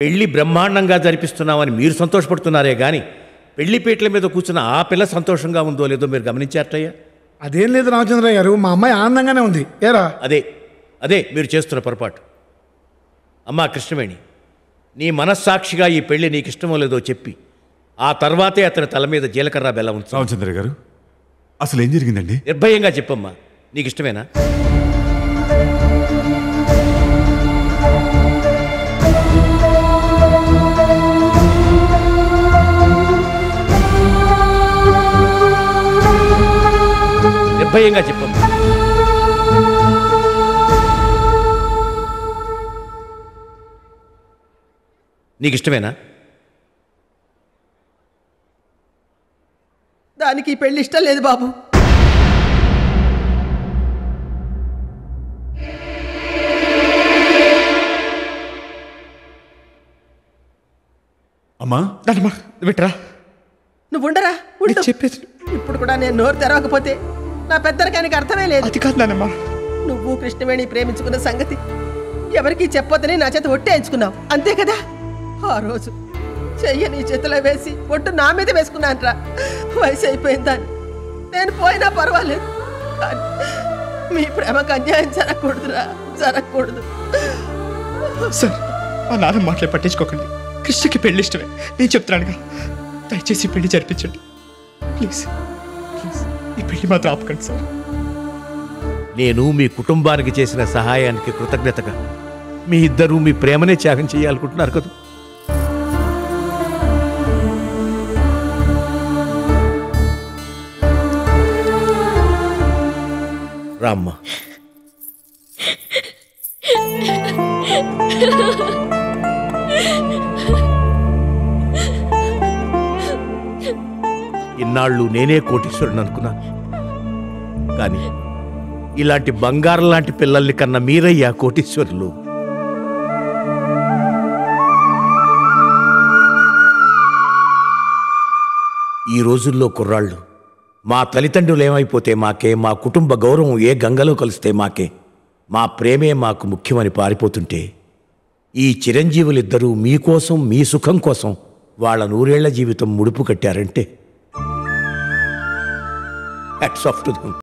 పెళ్లి బ్రహ్మాండంగా జరిపిస్తున్నామని మీరు సంతోషపడుతున్నారే గాని పెళ్లిపీటల మీద కూర్చున్న ఆ పిల్ల సంతోషంగా ఉందో లేదో మీరు గమనించారటయ్యా? అదేం లేదు రామచంద్రయ్య గారు, మా అమ్మాయి ఆనందంగానే ఉంది. ఏరా? అదే అదే మీరు చేస్తున్న పొరపాటు. అమ్మా కృష్ణవేణి, నీ మనస్సాక్షిగా ఈ పెళ్లి నీకు ఇష్టమో లేదో చెప్పి ఆ తర్వాతే అతని తల మీద జీలకర్ర బెల్లం ఉంచు. రామచంద్రయ్య గారు, అసలు ఏం జరిగిందండి? నిర్భయంగా చెప్పమ్మా, నీకు ఇష్టమేనా? నిర్భయంగా చెప్పమ్మా. నీకు ఇష్టమేనా? దానికి ఈ పెళ్లి ఇష్టం లేదు బాబు. అమ్మా దానమ్మా విట్రా, నువ్వు ఉండరా, ఉండు. చెప్పేది ఇప్పుడు కూడా నేను నోరు తెరవకపోతే నా పెద్దరికానికి అర్థమే లేదు. అది కాదు నానమ్మా. నువ్వు కృష్ణవేణి ప్రేమించుకున్న సంగతి ఎవరికి చెప్పొద్దని నా చేత ఒట్టేయించుకున్నావు, అంతే కదా? ఆ రోజు చెయ్యి నీ చేతిలో వేసి ఒట్టు నా మీద వేసుకున్నానరా. వయసు అయిపోయిందని నేను పోయినా పర్వాలేదు, కానీ మీ ప్రేమకు అన్యాయం జరగకూడదురా, జరగకూడదు. సార్, మా నాన్న మాటలు పట్టించుకోకండి. కృష్ణకి పెళ్లి ఇష్టమే, నేను చెప్తున్నానుగా. దయచేసి పెళ్లి జరిపించండి ప్లీజ్. ప్లీజ్ ఈ పెళ్లి మాత్రం ఆపకండి సార్. నేను మీ కుటుంబానికి చేసిన సహాయానికి కృతజ్ఞతగా మీ ఇద్దరూ మీ ప్రేమనే త్యాగం చేయాలనుకుంటున్నారు కదా? రామ్మ, ఇన్నాళ్ళు నేనే కోటీశ్వరుని అనుకున్నాను, కానీ ఇలాంటి బంగారం లాంటి పిల్లల్ని కన్నా మీరయ్యా కోటీశ్వరులు. ఈ రోజుల్లో కుర్రాళ్ళు మా తల్లిదండ్రులు ఏమైపోతే మాకే, మా కుటుంబ గౌరవం ఏ గంగలో కలిస్తే మాకే, మా ప్రేమే మాకు ముఖ్యమని పారిపోతుంటే ఈ చిరంజీవులిద్దరూ మీకోసం, మీ సుఖం కోసం వాళ్ళ 100 ఏళ్ల జీవితం ముడుపు కట్టారంటే హ్యాట్స్ ఆఫ్ టు దెమ్.